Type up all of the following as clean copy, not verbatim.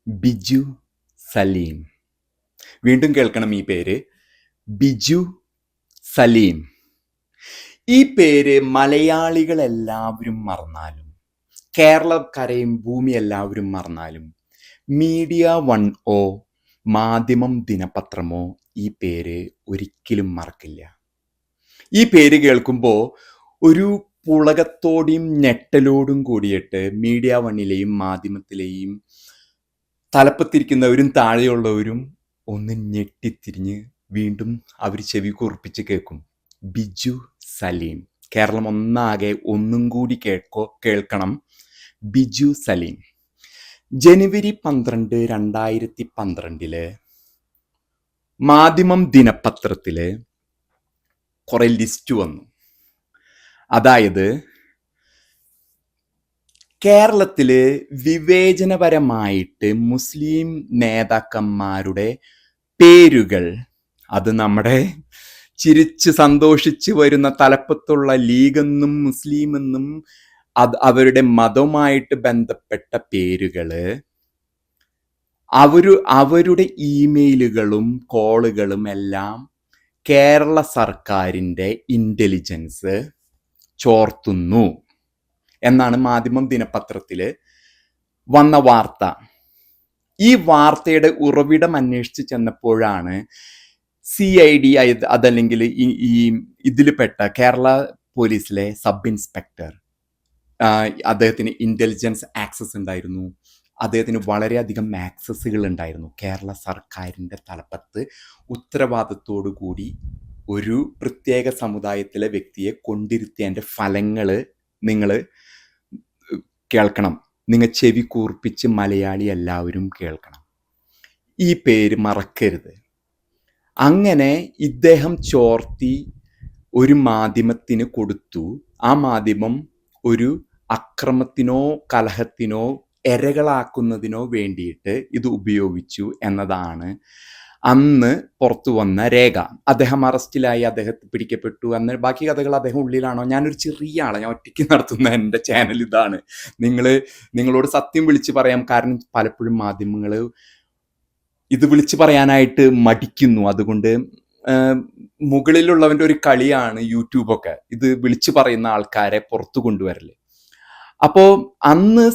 ബിജു സലീം. വീണ്ടും കേൾക്കണം ഈ പേര്, ബിജു സലീം. ഈ പേര് മലയാളികൾ എല്ലാവരും മറന്നാലും, കേരളക്കരയും ഭൂമി എല്ലാവരും മറന്നാലും, മീഡിയ 1 മാധ്യമം ദിനപത്രമോ ഈ പേര് ഒരിക്കലും മറക്കില്ല. ഈ പേര് കേൾക്കുമ്പോൾ ഒരു പുളകത്തോടെയും ഞെട്ടലോടും കൂടിയിട്ട് മീഡിയ 1ലെയും മാധ്യമത്തിലെയും തലപ്പത്തിരിക്കുന്നവരും താഴെയുള്ളവരും ഒന്ന് ഞെട്ടിത്തിരിഞ്ഞ് വീണ്ടും അവർ ചെവി കൂർപ്പിച്ച് കേൾക്കും. ബിജു സലീം. കേരളം ഒന്നാകെ ഒന്നും കൂടി കേൾക്കണം. ബിജു സലീം. ജനുവരി 12, 2012 മാധ്യമം ദിനപത്രത്തില് കുറെ ലിസ്റ്റ് വന്നു. അതായത് കേരളത്തില് വിവേചനപരമായിട്ട് മുസ്ലിം നേതാക്കന്മാരുടെ പേരുകൾ, അത് നമ്മുടെ ചിരിച്ച് സന്തോഷിച്ച് വരുന്ന തലപ്പത്തുള്ള ലീഗെന്നും മുസ്ലിം എന്നും അവരുടെ മതവുമായിട്ട് ബന്ധപ്പെട്ട പേരുകള് അവരുടെ ഇമെയിലുകളും കോളുകളും എല്ലാം കേരള സർക്കാരിൻ്റെ ഇന്റലിജൻസ് ചോർത്തുന്നു എന്നാണ് മാധ്യമം ദിനപത്രത്തിൽ വന്ന വാർത്ത. ഈ വാർത്തയുടെ ഉറവിടം അന്വേഷിച്ച് ചെന്നപ്പോഴാണ് CID, അതല്ലെങ്കിൽ ഈ ഇതിൽപ്പെട്ട കേരള പോലീസിലെ സബ് ഇൻസ്പെക്ടർ, അദ്ദേഹത്തിന് ഇന്റലിജൻസ് ആക്സസ് ഉണ്ടായിരുന്നു. അദ്ദേഹത്തിന് വളരെയധികം ആക്സസുകൾ ഉണ്ടായിരുന്നു. കേരള സർക്കാരിൻ്റെ തലപ്പത്ത് ഉത്തരവാദിത്തോടു കൂടി ഒരു പ്രത്യേക സമുദായത്തിലെ വ്യക്തിയെ കൊണ്ടിരുത്തിയതിൻ്റെ ഫലങ്ങൾ നിങ്ങൾ കേൾക്കണം. നിങ്ങൾ ചെവി കൂർപ്പിച്ച് മലയാളി എല്ലാവരും കേൾക്കണം. ഈ പേര് മറക്കരുത്. അങ്ങനെ ഇദ്ദേഹം ചോർത്തി ഒരു മാധ്യമത്തിന് കൊടുത്തു. ആ മാധ്യമം ഒരു അക്രമത്തിനോ കലഹത്തിനോ എരകളാക്കുന്നതിനോ വേണ്ടിയിട്ട് ഇത് ഉപയോഗിച്ചു എന്നതാണ് അന്ന് പുറത്തു വന്ന രേഖ. അദ്ദേഹം അറസ്റ്റിലായി, അദ്ദേഹത്തെ പിടിക്കപ്പെട്ടു. അന്ന് ബാക്കി കഥകൾ അദ്ദേഹം ഉള്ളിലാണോ? ഞാനൊരു ചെറിയ ആളെ, ഞാൻ ഒറ്റയ്ക്ക് നടത്തുന്ന എൻ്റെ ചാനൽ ഇതാണ്. നിങ്ങളോട് സത്യം വിളിച്ച് പറയാം. കാരണം പലപ്പോഴും മാധ്യമങ്ങൾ ഇത് വിളിച്ചു പറയാനായിട്ട് മടിക്കുന്നു. അതുകൊണ്ട് മുകളിലുള്ളവൻ്റെ ഒരു കളിയാണ് യൂട്യൂബൊക്കെ, ഇത് വിളിച്ചു പറയുന്ന ആൾക്കാരെ പുറത്തു കൊണ്ടുവരല്. അപ്പോൾ അന്ന്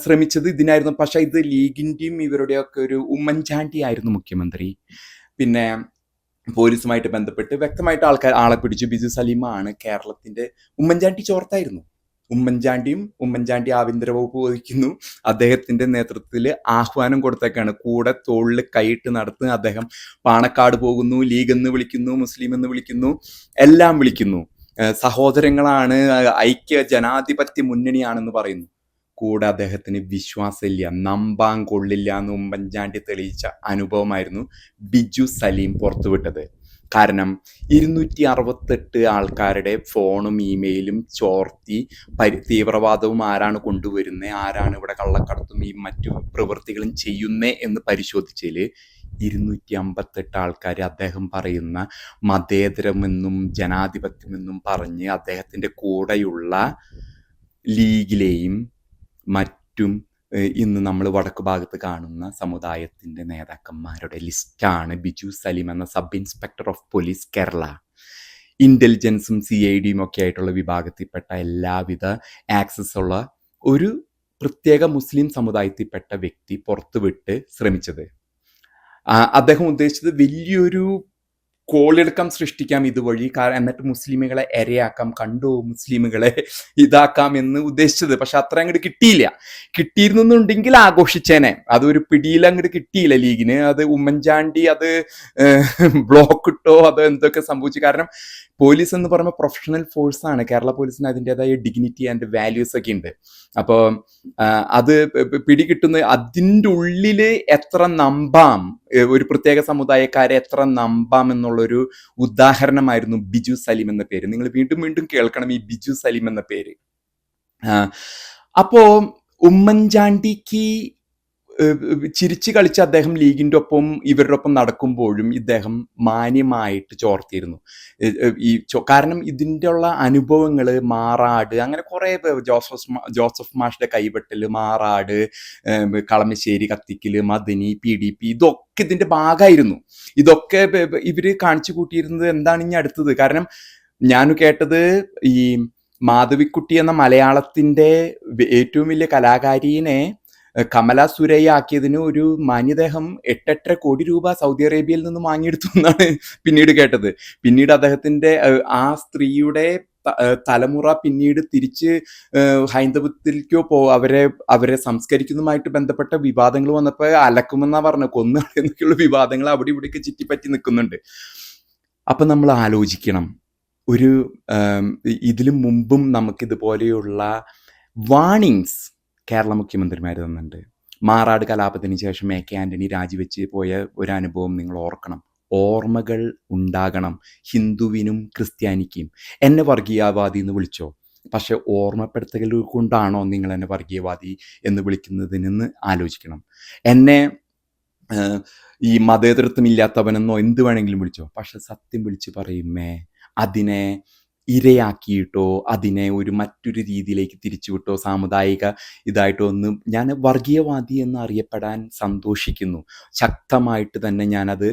ശ്രമിച്ചത് ഇതിനായിരുന്നു. പക്ഷെ ഇത് ലീഗിൻ്റെയും ഇവരുടെയൊക്കെ ഒരു ഉമ്മൻചാണ്ടി ആയിരുന്നു മുഖ്യമന്ത്രി. പിന്നെ പോലീസുമായിട്ട് ബന്ധപ്പെട്ട് വ്യക്തമായിട്ട് ആളെ പിടിച്ചു. ബിജു സലീമാണ് കേരളത്തിന്റെ ഉമ്മൻചാണ്ടി ചോർത്തായിരുന്നു. ഉമ്മൻചാണ്ടി ആഭ്യന്തര വകുപ്പ് വഹിക്കുന്നു. അദ്ദേഹത്തിന്റെ നേതൃത്വത്തിൽ ആഹ്വാനം കൊടുത്തേക്കാണ്. കൂടെ തോളിൽ കൈയിട്ട് നടത്തുന്ന അദ്ദേഹം പാണക്കാട് പോകുന്നു, ലീഗ് എന്ന് വിളിക്കുന്നു, മുസ്ലിം എന്ന് വിളിക്കുന്നു, എല്ലാം വിളിക്കുന്നു. സഹോദരങ്ങളാണ്, ഐക്യ ജനാധിപത്യ മുന്നണിയാണെന്ന് പറയുന്നു. കൂടെ അദ്ദേഹത്തിന് വിശ്വാസമില്ല, നമ്പാൻ കൊള്ളില്ല എന്ന് ഉമ്മൻചാണ്ടി തെളിയിച്ച അനുഭവമായിരുന്നു ബിജു സലീം പുറത്തുവിട്ടത്. കാരണം 268 ആൾക്കാരുടെ ഫോണും ഇമെയിലും ചോർത്തി തീവ്രവാദവും ആരാണ് കൊണ്ടുവരുന്നത്, ആരാണ് ഇവിടെ കള്ളക്കടത്തും ഈ മറ്റു പ്രവൃത്തികളും ചെയ്യുന്നേ എന്ന് പരിശോധിച്ചതിൽ 258 ആൾക്കാർ അദ്ദേഹം പറയുന്ന മതേതരമെന്നും ജനാധിപത്യമെന്നും പറഞ്ഞ് അദ്ദേഹത്തിൻ്റെ കൂടെയുള്ള ലീഗിലെയും മറ്റും ഇന്ന് നമ്മൾ വടക്ക് ഭാഗത്ത് കാണുന്ന സമുദായത്തിൻ്റെ നേതാക്കന്മാരുടെ ലിസ്റ്റാണ് ബിജു സലീം എന്ന sub inspector of police Kerala. ഇന്റലിജൻസും CIDയും ഒക്കെ ആയിട്ടുള്ള വിഭാഗത്തിൽപ്പെട്ട എല്ലാവിധ ആക്സസ് ഉള്ള ഒരു പ്രത്യേക മുസ്ലിം സമുദായത്തിൽപ്പെട്ട വ്യക്തി പുറത്തുവിട്ട് ശ്രമിച്ചത്. അദ്ദേഹം ഉദ്ദേശിച്ചത് വലിയൊരു കോളിളക്കം സൃഷ്ടിക്കാം ഇതുവഴി, എന്നിട്ട് മുസ്ലിമുകളെ ഇരയാക്കാം, കണ്ടോ മുസ്ലിമുകളെ ഇതാക്കാം എന്ന് ഉദ്ദേശിച്ചത്. പക്ഷെ അത്ര അങ്ങോട്ട് കിട്ടിയിരുന്നുണ്ടെങ്കിൽ ആഘോഷിച്ചേനെ. അതൊരു പിടിയിൽ അങ്ങോട്ട് കിട്ടിയില്ല ലീഗിന്. അത് ഉമ്മൻചാണ്ടി അത് ബ്ലോക്ക് ഇട്ടോ അതോ എന്തൊക്കെ സംഭവിച്ചു. കാരണം പോലീസ് എന്ന് പറയുമ്പോൾ പ്രൊഫഷണൽ ഫോഴ്സാണ്. കേരള പോലീസിന് അതിൻ്റെതായ ഡിഗ്നിറ്റി ആൻഡ് വാല്യൂസ് ഒക്കെ ഉണ്ട്. അപ്പോൾ അത് പിടികിട്ടുന്ന അതിൻ്റെ ഉള്ളിൽ എത്ര നമ്പാം, ഒരു പ്രത്യേക സമുദായക്കാരെ എത്ര നമ്പാം എന്നുള്ളൊരു ഉദാഹരണമായിരുന്നു ബിജു സലീം എന്ന പേര്. നിങ്ങൾ വീണ്ടും വീണ്ടും കേൾക്കണം ഈ ബിജു സലീം എന്ന പേര്. അപ്പോ ഉമ്മൻചാണ്ടിക്ക് ചിരിച്ച് കളിച്ച് അദ്ദേഹം ലീഗിൻ്റെ ഒപ്പം ഇവരുടെ ഒപ്പം നടക്കുമ്പോഴും ഇദ്ദേഹം മാന്യമായിട്ട് ചോർത്തിയിരുന്നു. കാരണം ഇതിൻ്റെ ഉള്ള അനുഭവങ്ങൾ, മാറാട്, അങ്ങനെ കുറേ ജോസഫ് മാഷിൻ്റെ കൈവെട്ടൽ, മാറാട്, കളമശ്ശേരി കത്തിക്കൽ, മദനി, PDP, ഇതൊക്കെ ഇതിൻ്റെ ഭാഗമായിരുന്നു. ഇതൊക്കെ ഇവർ കാണിച്ചു കൂട്ടിയിരുന്നത് എന്താണ് ഇനി അടുത്തത്. കാരണം ഞാൻ കേട്ടത് ഈ മാധവിക്കുട്ടി എന്ന മലയാളത്തിൻ്റെ ഏറ്റവും വലിയ കലാകാരിയെ കമല സുരയ്യ ആക്കിയതിന് ഒരു മാന്യദേഹം 8.5 കോടി രൂപ സൗദി അറേബ്യയിൽ നിന്ന് വാങ്ങിയെടുത്തു എന്നാണ് പിന്നീട് കേട്ടത്. പിന്നീട് അദ്ദേഹത്തിന്റെ ആ സ്ത്രീയുടെ തലമുറ പിന്നീട് തിരിച്ച് ഹൈന്ദവത്തിലേക്കോ അവരെ സംസ്കരിക്കുന്നതുമായിട്ട് ബന്ധപ്പെട്ട വിവാദങ്ങൾ വന്നപ്പോൾ അലക്കുമെന്നാ പറഞ്ഞ കൊന്നു എന്നൊക്കെയുള്ള വിവാദങ്ങൾ അവിടെ ഇവിടെയൊക്കെ ചുറ്റിപ്പറ്റി നിൽക്കുന്നുണ്ട്. അപ്പൊ നമ്മൾ ആലോചിക്കണം, ഒരു ഇതിനു മുമ്പും നമുക്കിതുപോലെയുള്ള വാർണിങ്സ് കേരള മുഖ്യമന്ത്രിമാർ തന്നിട്ടുണ്ട്. മാറാട് കലാപത്തിന് ശേഷം AK ആന്റണി രാജിവെച്ച് പോയ ഒരു അനുഭവം നിങ്ങൾ ഓർക്കണം. ഓർമ്മകൾ ഉണ്ടാകണം. ഹിന്ദുവിനും ക്രിസ്ത്യാനിക്കും എന്നെ വർഗീയവാദി എന്ന് വിളിച്ചോ, പക്ഷെ ഓർമ്മപ്പെടുത്തൽ കൊണ്ടാണോ നിങ്ങൾ എന്നെ വർഗീയവാദി എന്ന് വിളിക്കുന്നതിനെന്ന് ആലോചിക്കണം. എന്നെ ഈ മതേതരത്വമില്ലാത്തവനെന്നോ എന്ത് വേണമെങ്കിലും വിളിച്ചോ, പക്ഷെ സത്യം വിളിച്ച് പറയുമേ അതിനെ ഇരയാക്കിയിട്ടോ അതിനെ മറ്റൊരു രീതിയിലേക്ക് തിരിച്ചുവിട്ടോ സാമുദായിക ഇതായിട്ടോ ഒന്നും ഞാൻ വർഗീയവാദി എന്ന് അറിയപ്പെടാൻ സന്തോഷിക്കുന്നു. ശക്തമായിട്ട് തന്നെ ഞാനത്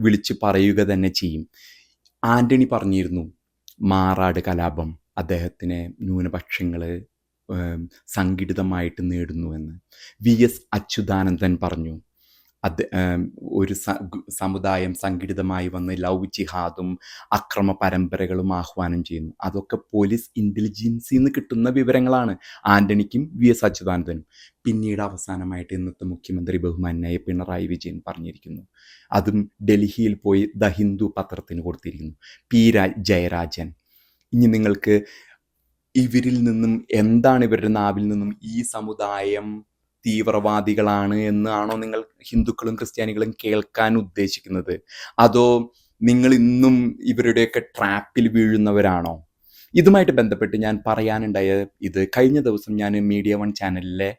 വിളിച്ച് പറയുക തന്നെ ചെയ്യും. ആന്റണി പറഞ്ഞിരുന്നു മാറാട് കലാപം അദ്ദേഹത്തിന് ന്യൂനപക്ഷങ്ങൾ സംഘടിതമായിട്ട് നേടുന്നു എന്ന്. VS അച്യുതാനന്ദൻ പറഞ്ഞു ഒരു സമുദായം സംഘടിതമായി വന്ന് ലവ് ജിഹാദും അക്രമ പരമ്പരകളും ആഹ്വാനം ചെയ്യുന്നു. അതൊക്കെ പോലീസ് ഇൻ്റലിജൻസിൽ നിന്ന് കിട്ടുന്ന വിവരങ്ങളാണ് ആന്റണിക്കും VS അച്യുതാനന്ദനും. പിന്നീട് അവസാനമായിട്ട് ഇന്നത്തെ മുഖ്യമന്ത്രി ബഹുമാന്യായ പിണറായി വിജയൻ പറഞ്ഞിരിക്കുന്നു. അതും ഡൽഹിയിൽ പോയി ദ ഹിന്ദു പത്രത്തിന് കൊടുത്തിരിക്കുന്നു. ജയരാജൻ. ഇനി നിങ്ങൾക്ക് ഇവരിൽ നിന്നും എന്താണ് ഇവരുടെ നാവിൽ നിന്നും ഈ സമുദായം തീവ്രവാദികളാണ് എന്നാണോ നിങ്ങൾ ഹിന്ദുക്കളും ക്രിസ്ത്യാനികളും കേൾക്കാൻ ഉദ്ദേശിക്കുന്നത്? അതോ നിങ്ങൾ ഇന്നും ഇവരുടെയൊക്കെ ട്രാപ്പിൽ വീഴുന്നവരാണോ? ഇതുമായിട്ട് ബന്ധപ്പെട്ട് ഞാൻ പറയാനുണ്ടായ കഴിഞ്ഞ ദിവസം ഞാൻ മീഡിയ 1 ചാനലിലെ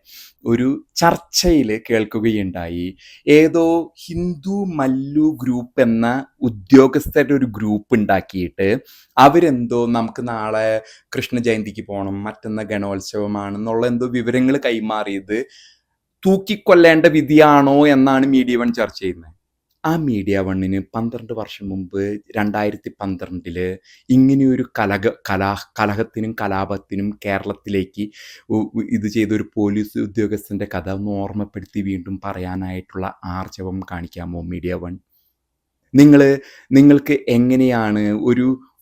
ഒരു ചർച്ചയിൽ കേൾക്കുകയുണ്ടായി. ഏതോ ഹിന്ദു മല്ലു ഗ്രൂപ്പ് എന്ന ഉദ്യോഗസ്ഥരുടെ ഒരു ഗ്രൂപ്പ് ഉണ്ടാക്കിയിട്ട് അവരെന്തോ നമുക്ക് നാളെ കൃഷ്ണ ജയന്തിക്ക് പോകണം, മറ്റന്ന ഗണോത്സവമാണെന്നുള്ള എന്തോ വിവരങ്ങൾ കൈമാറിയത് തൂക്കിക്കൊല്ലേണ്ട വിധിയാണോ എന്നാണ് മീഡിയ 1 ചർച്ച ചെയ്യുന്നത്. ആ മീഡിയ 1 12 വർഷം മുമ്പ് 2012 ഇങ്ങനെയൊരു കലഹത്തിനും കലാപത്തിനും കേരളത്തിലേക്ക് ഇത് ചെയ്തൊരു പോലീസ് ഉദ്യോഗസ്ഥൻ്റെ കഥ ഒന്ന് ഓർമ്മപ്പെടുത്തി വീണ്ടും പറയാനായിട്ടുള്ള ആർജവം കാണിക്കാമോ മീഡിയ 1? നിങ്ങൾക്ക് എങ്ങനെയാണ്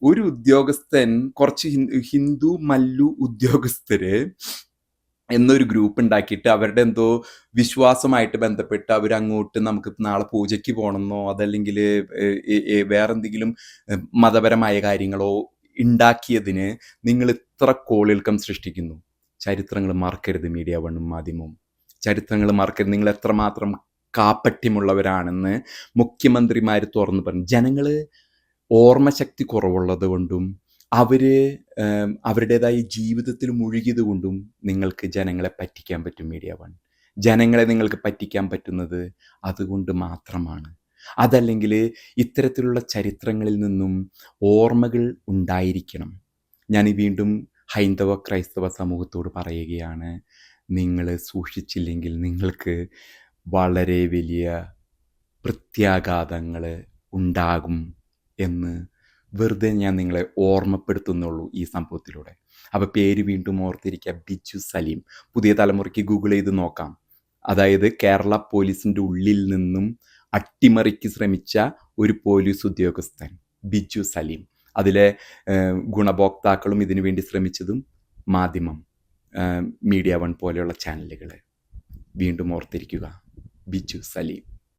ഒരു ഉദ്യോഗസ്ഥൻ കുറച്ച് ഹിന്ദു മല്ലു ഉദ്യോഗസ്ഥര് എന്നൊരു ഗ്രൂപ്പ് ഉണ്ടാക്കിയിട്ട് അവരുടെ എന്തോ വിശ്വാസമായിട്ട് ബന്ധപ്പെട്ട് അവരങ്ങോട്ട് നമുക്ക് നാളെ പൂജയ്ക്ക് പോകണമെന്നോ അതല്ലെങ്കിൽ വേറെന്തെങ്കിലും മതപരമായ കാര്യങ്ങളോ ഉണ്ടാക്കിയതിന് നിങ്ങൾ ഇത്ര കോളിളക്കം സൃഷ്ടിക്കുന്നു? ചരിത്രങ്ങൾ മറക്കരുത് മീഡിയ 1 മാധ്യമവും. ചരിത്രങ്ങൾ മറക്കരുത്. നിങ്ങൾ എത്രമാത്രം കാപ്പട്യമുള്ളവരാണെന്ന് മുഖ്യമന്ത്രിമാർ തുറന്നു പറഞ്ഞു. ജനങ്ങൾ ഓർമ്മശക്തി കുറവുള്ളത് കൊണ്ടും അവരുടേതായ ജീവിതത്തിൽ മുഴുകിയത് കൊണ്ടും നിങ്ങൾക്ക് ജനങ്ങളെ പറ്റിക്കാൻ പറ്റും മീഡിയ 1. ജനങ്ങളെ നിങ്ങൾക്ക് പറ്റിക്കാൻ പറ്റുന്നത് അതുകൊണ്ട് മാത്രമാണ്. അതല്ലെങ്കിൽ ഇത്തരത്തിലുള്ള ചരിത്രങ്ങളിൽ നിന്നും ഓർമ്മകൾ ഉണ്ടായിരിക്കണം. ഞാൻ വീണ്ടും ഹൈന്ദവ ക്രൈസ്തവ സമൂഹത്തോട് പറയുകയാണ്, നിങ്ങൾ സൂക്ഷിച്ചില്ലെങ്കിൽ നിങ്ങൾക്ക് വളരെ വലിയ പ്രത്യാഘാതങ്ങൾ ഉണ്ടാകും എന്ന് വെറുതെ ഞാൻ നിങ്ങളെ ഓർമ്മപ്പെടുത്തുന്നുള്ളൂ ഈ സംഭവത്തിലൂടെ. അപ്പോൾ പേര് വീണ്ടും ഓർത്തിരിക്കുക, ബിജു സലീം. പുതിയ തലമുറയ്ക്ക് ഗൂഗിൾ ചെയ്ത് നോക്കാം. അതായത് കേരള പോലീസിൻ്റെ ഉള്ളിൽ നിന്നും അട്ടിമറിക്ക് ശ്രമിച്ച ഒരു പോലീസ് ഉദ്യോഗസ്ഥൻ ബിജു സലീം. അതിലെ ഗുണഭോക്താക്കളും ഇതിനു വേണ്ടി ശ്രമിച്ചതും മാധ്യമം, മീഡിയ 1 പോലെയുള്ള ചാനലുകൾ. വീണ്ടും ഓർത്തിരിക്കുക, ബിജു സലീം.